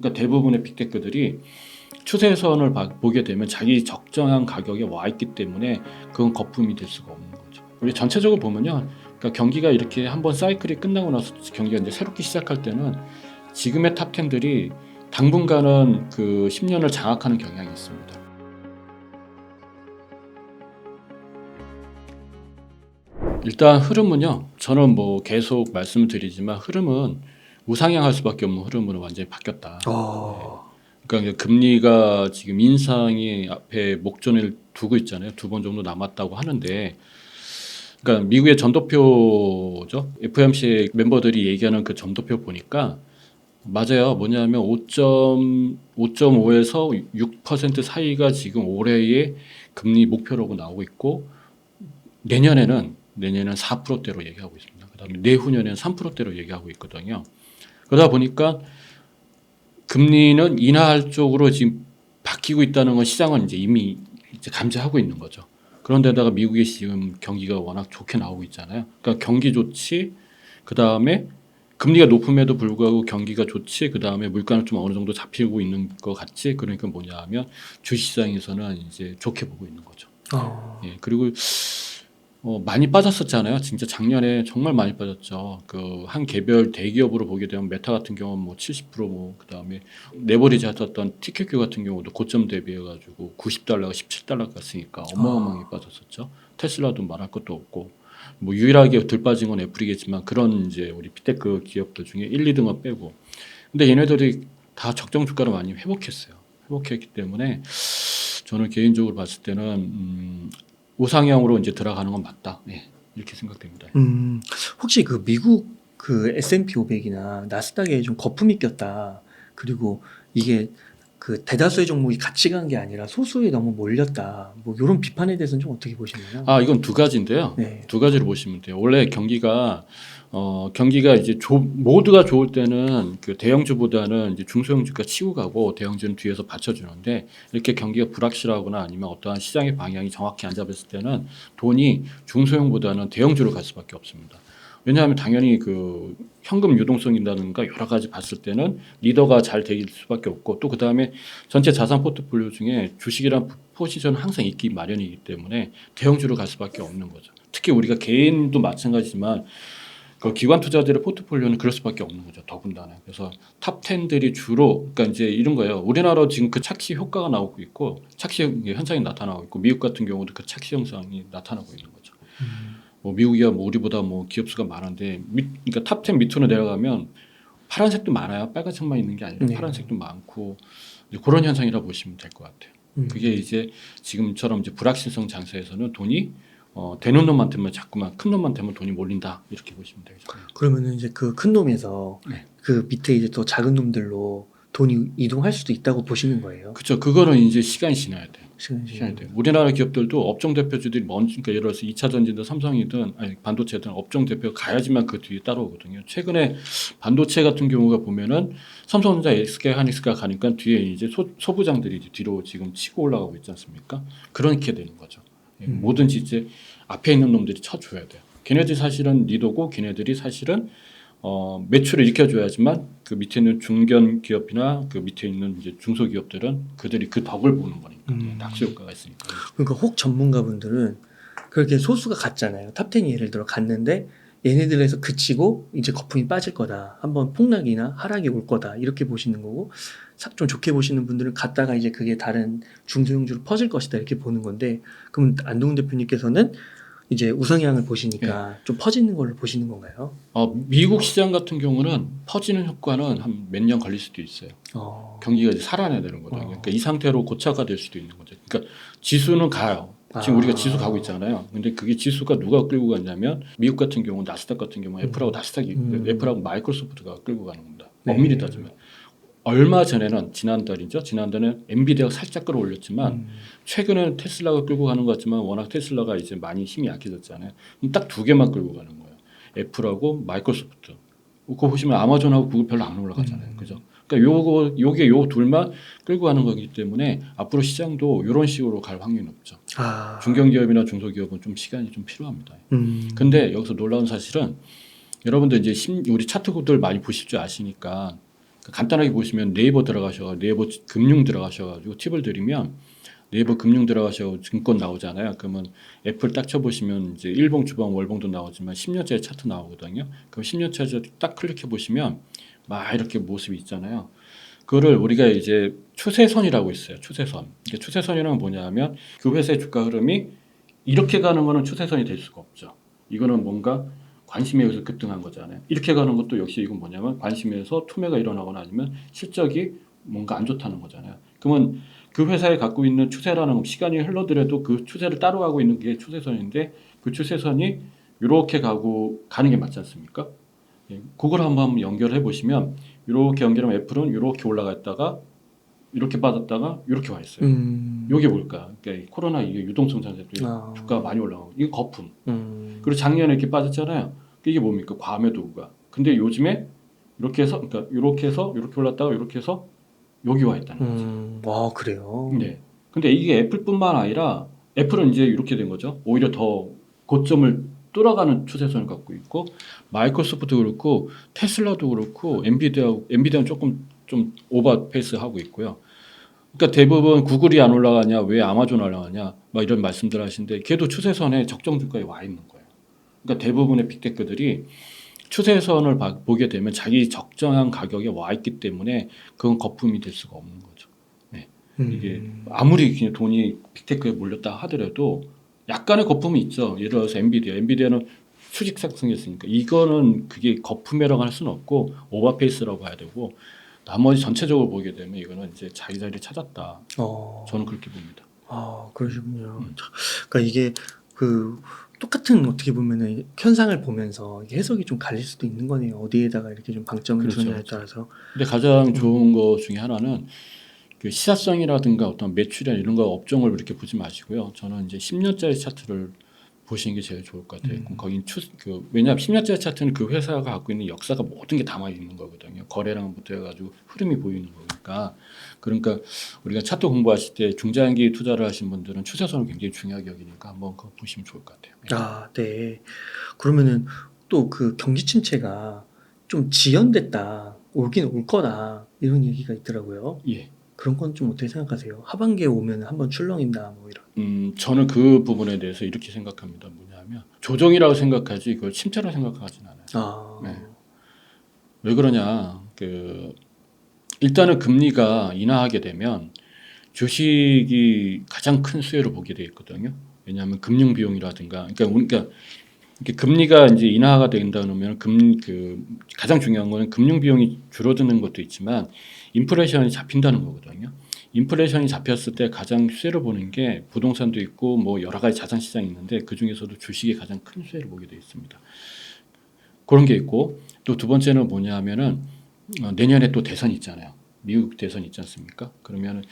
그러니까 대부분의 빅테크들이 추세선을 보게 되면 자기 적정한 가격에 와 있기 때문에 그건 거품이 될 수가 없는 거죠. 우리 전체적으로 보면요, 그러니까 경기가 이렇게 한번 사이클이 끝나고 나서 경기가 이제 새롭게 시작할 때는 지금의 탑10들이 당분간은 그 10년을 장악하는 경향이 있습니다. 일단 흐름은요, 저는 뭐 계속 말씀을 드리지만 흐름은 우상향할 수밖에 없는 흐름으로 완전히 바뀌었다. 그러니까 금리가 지금 인상이 앞에 목전을 두고 있잖아요. 2번 정도 남았다고 하는데, 그러니까 미국의 전도표죠. FOMC 멤버들이 얘기하는 그 전도표 보니까 맞아요. 뭐냐면 5.5에서 6% 사이가 지금 올해의 금리 목표라고 나오고 있고, 내년에는 4%대로 얘기하고 있습니다. 그다음에 내후년에는 3%대로 얘기하고 있거든요. 그러다 보니까 금리는 인하할 쪽으로 지금 바뀌고 있다는 건 시장은 이제 이미 이제 감지하고 있는 거죠. 그런데다가 미국의 지금 경기가 워낙 좋게 나오고 있잖아요. 그러니까 경기 좋지, 그 다음에 금리가 높음에도 불구하고 경기가 좋지, 그 다음에 물가는 좀 어느 정도 잡히고 있는 것 같지. 그러니까 뭐냐면 주식시장에서는 이제 좋게 보고 있는 거죠. 예, 그리고 많이 빠졌었잖아요. 진짜 작년에 정말 많이 빠졌죠. 그 한 개별 대기업으로 보게 되면 메타 같은 경우는 뭐 70%, 그다음에 네버리지 했었던 TQQ 같은 경우도 고점 대비해 가지고 $90가 $17 갔으니까 어마어마하게 빠졌었죠. 테슬라도 말할 것도 없고, 뭐 유일하게 덜 빠진 건 애플이겠지만 그런 이제 우리 빅테크 기업들 중에 1, 2등은 빼고. 근데 얘네들이 다 적정 주가를 많이 회복했어요. 회복했기 때문에 저는 개인적으로 봤을 때는 우상향으로 이제 들어가는 건 맞다. 네, 이렇게 생각됩니다. 혹시 그 미국 그 S&P 500이나 나스닥에 좀 거품이 꼈다. 그리고 이게 그 대다수의 종목이 같이 간 게 아니라 소수에 너무 몰렸다. 뭐 이런 비판에 대해서는 좀 어떻게 보시나요? 이건 두 가지인데요. 네. 두 가지로 보시면 돼요. 원래 경기가 이제 모두가 좋을 때는 그 대형주보다는 이제 중소형주가 치고 가고 대형주는 뒤에서 받쳐주는데, 이렇게 경기가 불확실하거나 아니면 어떠한 시장의 방향이 정확히 안 잡혔을 때는 돈이 중소형보다는 대형주로 갈 수밖에 없습니다. 왜냐하면 당연히 그 현금 유동성이라든가 여러 가지 봤을 때는 리더가 잘 될 수밖에 없고, 또 그 다음에 전체 자산 포트폴리오 중에 주식이란 포지션은 항상 있기 마련이기 때문에 대형주로 갈 수밖에 없는 거죠. 특히 우리가 개인도 마찬가지지만 그 기관 투자들의 포트폴리오는 그럴 수밖에 없는 거죠. 더군다나. 그래서 탑 10들이 주로, 그러니까 이제 이런 거예요. 우리나라 지금 그 착시 효과가 나오고 있고 착시 현상이 나타나고 있고, 미국 같은 경우도 그 착시 현상이 나타나고 있는 거죠. 뭐 미국이야 뭐 우리보다 뭐 기업 수가 많은데 그러니까 탑 10 밑으로 내려가면 파란색도 많아요. 빨간색만 있는 게 아니라 네. 파란색도 많고, 이제 그런 현상이라 보시면 될 것 같아요. 그게 이제 지금처럼 이제 불확실성 장세에서는 돈이 되는 놈한테만 자꾸만 큰 놈한테만 돈이 몰린다, 이렇게 보시면 되죠. 그러면은 이제 그 큰 놈에서 네. 그 밑에 이제 또 작은 놈들로 돈이 이동할 수도 있다고 보시는 거예요. 그렇죠. 그거는 이제 시간이 지나야 돼요. 시간이 시간이 돼요. 우리나라 기업들도 업종 대표주들이 그러니까 예를 들어서 2차 전지든 삼성이든 아니 반도체든 업종 대표가 가야지만 그 뒤에 따라오거든요. 최근에 반도체 같은 경우가 보면은 삼성전자, SK 하이닉스가 가니까 뒤에 이제 소부장들이 이제 뒤로 지금 치고 올라가고 있지 않습니까? 그렇게 되는 거죠. 뭐든지 이제 앞에 있는 놈들이 쳐줘야 돼요. 걔네들이 사실은 리더고, 걔네들이 사실은 매출을 일으켜줘야지만 그 밑에 있는 중견 기업이나 그 밑에 있는 이제 중소기업들은 그들이 그 덕을 보는 거니까. 낙수 효과가 있으니까. 그러니까 혹 전문가분들은 그렇게 소수가 갔잖아요. 탑10이 예를 들어 갔는데 얘네들에서 그치고 이제 거품이 빠질 거다. 한번 폭락이나 하락이 올 거다. 이렇게 보시는 거고, 좀 좋게 보시는 분들은 갔다가 이제 그게 다른 중소형주로 퍼질 것이다. 이렇게 보는 건데, 그럼 안동훈 대표님께서는 이제 우상향을 보시니까 좀 퍼지는 걸로 보시는 건가요? 미국 시장 같은 경우는 퍼지는 효과는 한 몇 년 걸릴 수도 있어요. 경기가 이제 살아나야 되는 거죠. 그러니까 이 상태로 고착화 될 수도 있는 거죠. 그러니까 지수는 가요. 지금 우리가 지수 가고 있잖아요. 근데 그게 지수가 누가 끌고 갔냐면, 미국 같은 경우 나스닥 같은 경우 애플하고 나스닥이 애플하고 마이크로소프트가 끌고 가는 겁니다. 네. 엄밀히 따지면. 얼마 전에는 지난달에는 엔비디아가 살짝 끌어올렸지만 최근에는 테슬라가 끌고 가는 것 같지만, 워낙 테슬라가 이제 많이 힘이 약해졌잖아요. 딱 두 개만 끌고 가는 거예요. 애플하고 마이크로소프트. 그거 보시면 아마존하고 구글 별로 안 올라가잖아요. 그죠? 그러니까 요게 요 둘만 끌고 가는 거기 때문에 앞으로 시장도 이런 식으로 갈 확률이 높죠. 중견기업이나 중소기업은 좀 시간이 좀 필요합니다. 근데 여기서 놀라운 사실은, 여러분들 이제 우리 차트구들 많이 보실 줄 아시니까 간단하게 보시면 네이버 들어가셔, 네이버 금융 들어가셔가지고 팁을 드리면 네이버 금융 들어가셔 증권 나오잖아요. 그러면 애플 딱 쳐보시면 이제 일봉, 주봉, 월봉도 나오지만 10년짜리 차트 나오거든요. 그럼 10년짜리 딱 클릭해 보시면 막 이렇게 모습이 있잖아요. 그거를 우리가 이제 추세선이라고 있어요. 추세선. 이게 추세선이란 건 뭐냐면 그 회사의 주가 흐름이 이렇게 가는 거는 추세선이 될 수가 없죠. 이거는 뭔가 관심에 의해서 급등한 거잖아요. 이렇게 가는 것도 역시 이건 뭐냐면 관심에서 투매가 일어나거나 아니면 실적이 뭔가 안 좋다는 거잖아요. 그러면 그 회사에 갖고 있는 추세라는 건 시간이 흘러더라도 그 추세를 따라가고 있는 게 추세선인데 그 추세선이 이렇게 가는 게 맞지 않습니까? 예, 그걸 한번 연결해 보시면 이렇게 연결하면 애플은 이렇게 올라갔다가 이렇게 빠졌다가 이렇게 와 있어요. 이게 뭘까? 그러니까 코로나 이게 유동성 상태 때문에 주가가 많이 올라가고 이게 거품. 그리고 작년에 이렇게 빠졌잖아요. 이게 뭡니까? 과매도가. 근데 요즘에 이렇게 해서 그러니까 이렇게 해서 이렇게 올랐다가 이렇게 해서 여기 와 있다는 거죠. 아, 그래요? 네. 근데 이게 애플뿐만 아니라 애플은 이제 이렇게 된 거죠. 오히려 더 고점을 뚫어가는 추세선을 갖고 있고 마이크로소프트도 그렇고 테슬라도 그렇고 엔비디아는 조금 좀 오버 페이스 하고 있고요. 그러니까 대부분 구글이 안 올라가냐, 왜 아마존 올라가냐, 막 이런 말씀들 하시는데 걔도 추세선에 적정 주가에 와 있는 거예요. 그러니까 대부분의 빅테크들이 추세선을 보게 되면 자기 적정한 가격에 와 있기 때문에 그건 거품이 될 수가 없는 거죠. 네. 이게 아무리 그냥 돈이 빅테크에 몰렸다 하더라도 약간의 거품이 있죠. 예를 들어서 엔비디아는 수직 상승했으니까 이거는 그게 거품이라고 할 수는 없고 오버페이스라고 봐야 되고 나머지 전체적으로 보게 되면 이거는 이제 자기 자리를 찾았다. 저는 그렇게 봅니다. 아, 그러시군요. 그러니까 이게 그 똑같은 어떻게 보면은 현상을 보면서 이게 해석이 좀 갈릴 수도 있는 거네요. 어디에다가 이렇게 좀 방점을 그렇죠, 두느냐에 그렇죠. 따라서. 근데 가장 좋은 거 중에 하나는 그 시사성이라든가 어떤 매출이나 이런 거 업종을 이렇게 보지 마시고요. 저는 이제 10년짜리 차트를 보시는 게 제일 좋을 것 같아요. 거긴 왜냐하면 10년짜리 차트는 그 회사가 갖고 있는 역사가 모든 게 담아 있는 거거든요. 거래량부터 해가지고 흐름이 보이는 거니까. 그러니까 우리가 차트 공부하실 때 중장기 투자를 하신 분들은 추세선을 굉장히 중요하게 여기니까 한번 그거 보시면 좋을 것 같아요. 아, 네. 그러면은 또 그 경기 침체가 좀 지연됐다, 오긴 올 거다 이런 얘기가 있더라고요. 예. 그런 건 좀 어떻게 생각하세요? 하반기에 오면 한번 출렁인다 뭐 이런. 저는 그 부분에 대해서 이렇게 생각합니다. 뭐냐면 조정이라고 생각하지 그걸 침체라고 생각하진 않아요. 아, 네. 왜 그러냐? 일단은 금리가 인하하게 되면 주식이 가장 큰 수혜를 보게 돼 있거든요. 왜냐하면 금융 비용이라든가, 그러니까 이렇게 금리가 이제 인하가 된다 그러면 가장 중요한 거는 금융 비용이 줄어드는 것도 있지만 인플레이션이 잡힌다는 거거든요. 인플레이션이 잡혔을 때 가장 수혜를 보는 게 부동산도 있고 뭐 여러 가지 자산 시장이 있는데 그 중에서도 주식이 가장 큰 수혜를 보게 돼 있습니다. 그런 게 있고 또 두 번째는 뭐냐면은 내년에 또 대선이 있잖아요. 미국 대선이 있지 않습니까? 그러면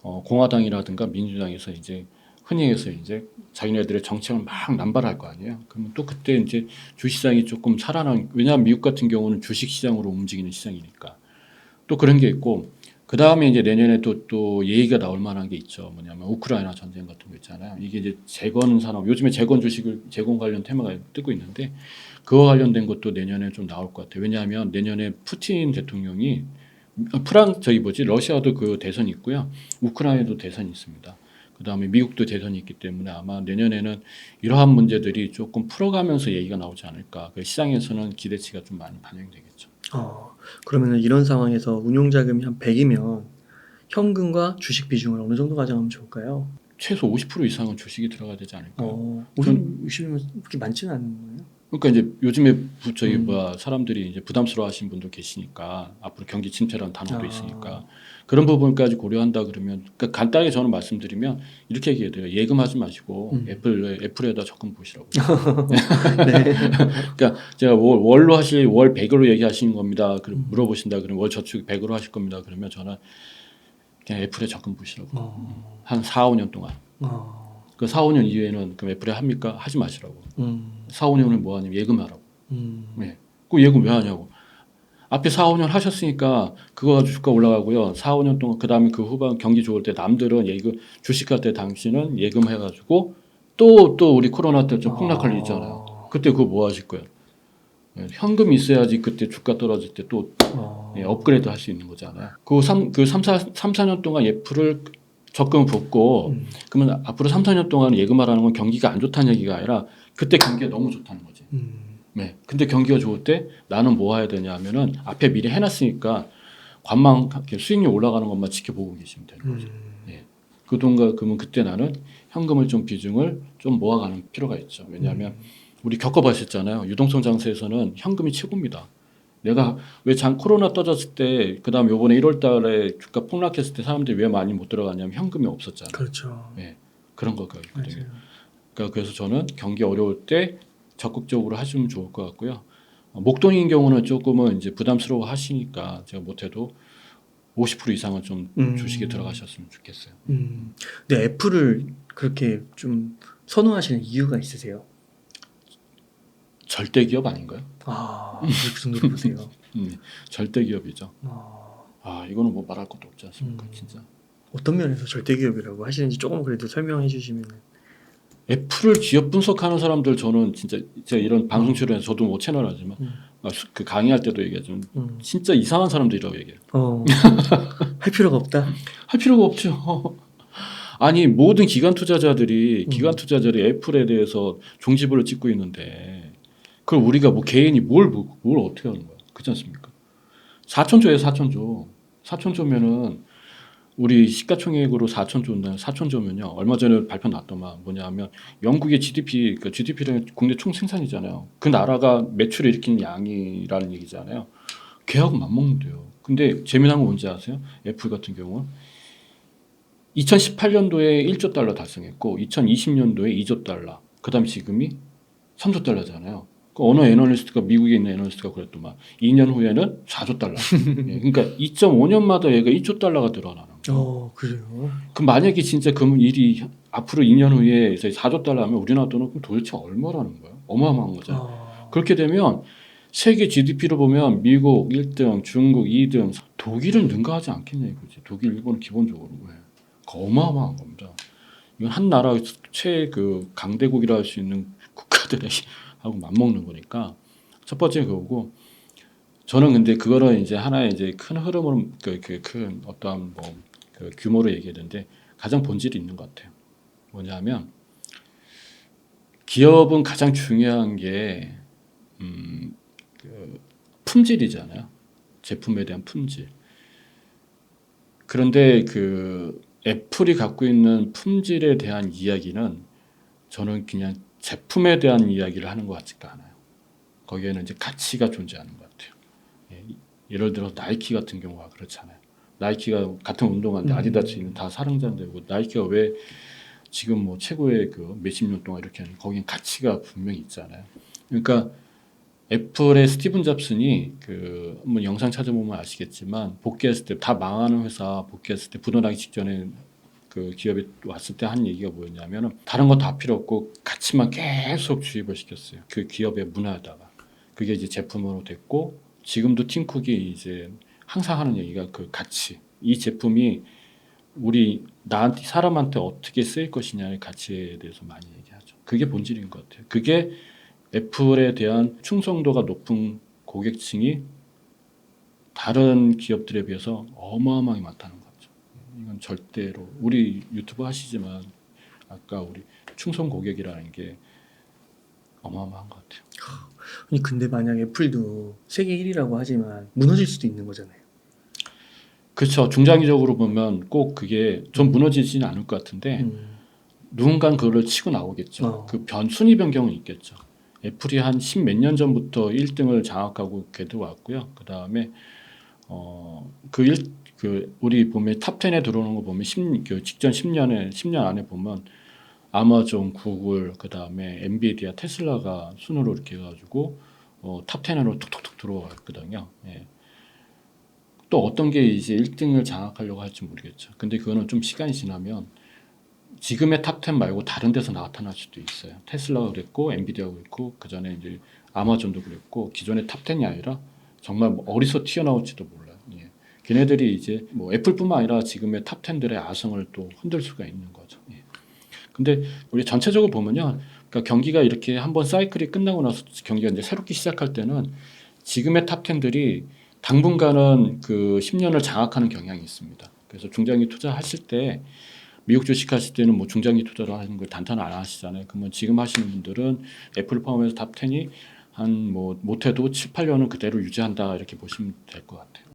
공화당이라든가 민주당에서 이제 흔히 해서 이제 자기네들의 정책을 막 남발할 거 아니에요. 그러면 또 그때 이제 주시장이 조금 왜냐하면 미국 같은 경우는 주식 시장으로 움직이는 시장이니까 또 그런 게 있고 그 다음에 이제 내년에 또 얘기가 나올 만한 게 있죠. 뭐냐면 우크라이나 전쟁 같은 거 있잖아요. 이게 이제 재건 산업 요즘에 재건 관련 테마가 뜨고 있는데 그거 관련된 것도 내년에 좀 나올 것 같아요. 왜냐하면 내년에 푸틴 대통령이 러시아도 그 대선이 있고요. 우크라이나도 대선이 있습니다. 그다음에 미국도 대선이 있기 때문에 아마 내년에는 이러한 문제들이 조금 풀어가면서 얘기가 나오지 않을까. 그 시장에서는 기대치가 좀 많이 반영되겠죠. 그러면은 이런 상황에서 운용 자금이 한 100이면 현금과 주식 비중을 어느 정도 가져가면 좋을까요? 최소 50% 이상은 주식이 들어가야 되지 않을까요? 50이면 그렇게 많지는 않은 거예요? 그러니까 이제 요즘에 사람들이 이제 부담스러워하시는 분도 계시니까 앞으로 경기 침체라는 단어도 있으니까 그런 부분까지 고려한다 그러면 그러니까 간단하게 저는 말씀드리면 이렇게 얘기해야 돼요. 예금하지 마시고 애플에다 적금 보시라고. 네. 그러니까 제가 월 100으로 얘기하시는 겁니다. 물어보신다 그러면 월 저축 100으로 하실 겁니다. 그러면 저는 그냥 애플에 적금 보시라고. 한 4, 5년 동안. 그 4, 5년 이후에는 그럼 애플에 합니까? 하지 마시라고. 4, 5년을 뭐 하냐면 예금하라고. 네. 그 예금 왜 하냐고. 앞에 4, 5년 하셨으니까 그거 가지고 주가 올라가고요. 4, 5년 동안 그다음에 그 후반 경기 좋을 때 남들은 주식할 때 당신은 예금해가지고 또 우리 코로나 때 좀 폭락할 일 있잖아요. 그때 그거 뭐 하실 거예요? 현금이 있어야지 그때 주가 떨어질 때 또 업그레이드 할 수 있는 거잖아요. 그 3, 4년 동안 애플을 적금 붓고 그러면 앞으로 3, 4년 동안 예금하라는 건 경기가 안 좋다는 얘기가 아니라 그때 경기가 너무 좋다는 거지. 네. 근데 경기가 좋을 때 나는 뭐 해야 되냐 하면은 앞에 미리 해놨으니까 관망 수익률 올라가는 것만 지켜보고 계시면 되는 거죠. 예. 그 동안 그러면 그때 나는 현금을 좀 비중을 좀 모아가는 필요가 있죠. 왜냐하면 우리 겪어보셨잖아요. 유동성 장세에서는 현금이 최고입니다. 내가 왜 코로나 터졌을 때 그다음 요번에 1월달에 주가 폭락했을 때 사람들이 왜 많이 못 들어갔냐면 현금이 없었잖아요. 그렇죠. 예. 그런 거가 있거든요. 맞아요. 그러니까 그래서 저는 경기 어려울 때 적극적으로 하시면 좋을 것 같고요. 목돈인 경우는 조금은 이제 부담스러워 하시니까 제가 못해도 50% 이상은 좀 주식에 들어가셨으면 좋겠어요. 근데 애플을 그렇게 좀 선호하시는 이유가 있으세요? 절대 기업 아닌가요? 그 정도로 보세요. 절대 기업이죠. 이거는 뭐 말할 것도 없지 않습니까, 진짜. 어떤 면에서 절대 기업이라고 하시는지 조금 그래도 설명해 주시면. 애플을 기업 분석하는 사람들 저는 진짜 제가 이런 방송 출연해서 저도 뭐 채널 하지만 그 강의할 때도 얘기하지만 진짜 이상한 사람들이라고 얘기해요. 할 필요가 없다. 할 필요가 없죠. 아니 모든 기관 투자자들이 애플에 대해서 종지부를 찍고 있는데 그걸 우리가 뭐 개인이 뭘 어떻게 하는 거야? 그렇지 않습니까? 4천조예요, 4천조. 4천조면은 우리 시가총액으로 4천조인데 4천조면요. 얼마 전에 발표 났더만 뭐냐면 영국의 GDP, 그 GDP는 국내 총생산이잖아요. 그 나라가 매출을 일으키는 양이라는 얘기잖아요. 걔하고 맞먹는데요. 근데 재미난 건 뭔지 아세요? 애플 같은 경우는 2018년도에 1조 달러 달성했고 2020년도에 2조 달러. 그다음 지금이 3조 달러잖아요. 그 어느 애널리스트가 미국에 있는 애널리스트가 그랬더만 2년 후에는 4조 달러. 예, 그러니까 2.5년마다 얘가 2조 달러가 늘어나는 거예요. 그래요. 그럼 만약에 진짜 그 일이 앞으로 2년 후에 4조 달러면 우리나라 돈은 그럼 도대체 얼마라는 거예요? 어마어마한 거죠. 그렇게 되면 세계 GDP로 보면 미국 1등, 중국 2등, 독일은 능가하지 않겠냐 이거지. 독일, 일본은 기본적으로 왜? 어마어마한 겁니다. 이건 한 나라 최그 강대국이라 할 수 있는 국가들의 하고 맞먹는 거니까 첫 번째 그거고 저는 근데 그거를 이제 하나의 이제 큰 흐름으로 큰 어떠한 뭐 그 규모로 얘기했는데 가장 본질이 있는 것 같아요. 뭐냐면 기업은 가장 중요한 게 그 품질이잖아요. 제품에 대한 품질. 그런데 그 애플이 갖고 있는 품질에 대한 이야기는 저는 그냥 제품에 대한 이야기를 하는 것 같지가 않아요. 거기에는 이제 가치가 존재하는 것 같아요. 예를 들어 나이키 같은 경우가 그렇잖아요. 나이키가 같은 운동화인데 아디다스는 다 사랑자인데고 나이키가 왜 지금 뭐 최고의 그 몇십 년 동안 이렇게 하는 거기엔 가치가 분명히 있잖아요. 그러니까 애플의 스티븐 잡슨이 그 한번 영상 찾아보면 아시겠지만 복귀했을 때 다 망하는 회사 복귀했을 때 부도나기 직전에 그 기업에 왔을 때 한 얘기가 뭐였냐면은 다른 거 다 필요 없고 가치만 계속 주입을 시켰어요. 그 기업의 문화에다가 그게 이제 제품으로 됐고 지금도 팀쿡이 이제 항상 하는 얘기가 그 가치 이 제품이 우리 나한테 사람한테 어떻게 쓰일 것이냐의 가치에 대해서 많이 얘기하죠. 그게 본질인 것 같아요. 그게 애플에 대한 충성도가 높은 고객층이 다른 기업들에 비해서 어마어마하게 많다는 거죠. 이건 절대로 우리 유튜브 하시지만 아까 우리 충성 고객이라는 게 어마어마한 것 같아요. 아니 근데 만약 애플도 세계 1위라고 하지만 무너질 수도 있는 거잖아요. 그렇죠. 중장기적으로 보면 꼭 그게 좀 무너지지는 않을 것 같은데 누군가는 그걸 치고 나오겠죠. 그 순위 변경은 있겠죠. 애플이 한 10몇 년 전부터 1등을 장악하고 걔도 왔고요. 그 다음에 우리 보면 탑 10에 들어오는 거 보면 그 직전 10년 안에 보면 아마존, 구글, 그 다음에 엔비디아, 테슬라가 순으로 이렇게 해가지고 탑 10으로 툭툭툭 들어왔거든요. 예. 또 어떤 게 이제 1등을 장악하려고 할지 모르겠죠. 근데 그거는 좀 시간이 지나면 지금의 탑 10 말고 다른 데서 나타날 수도 있어요. 테슬라가 그랬고 엔비디아가 그랬고 그 전에 이제 아마존도 그랬고 기존의 탑 10이 아니라 정말 뭐 어디서 튀어나올지도 몰라요. 예. 걔네들이 이제 뭐 애플뿐만 아니라 지금의 탑 10들의 아성을 또 흔들 수가 있는 거죠. 예. 근데 우리 전체적으로 보면요. 그러니까 경기가 이렇게 한번 사이클이 끝나고 나서 경기가 이제 새롭게 시작할 때는 지금의 탑10들이 당분간은 그 10년을 장악하는 경향이 있습니다. 그래서 중장기 투자하실 때 미국 주식 하실 때는 뭐 중장기 투자를 하는 걸 단타는 안 하시잖아요. 그러면 지금 하시는 분들은 애플 포함해서 탑10이 한 뭐 못해도 7, 8년은 그대로 유지한다 이렇게 보시면 될 것 같아요.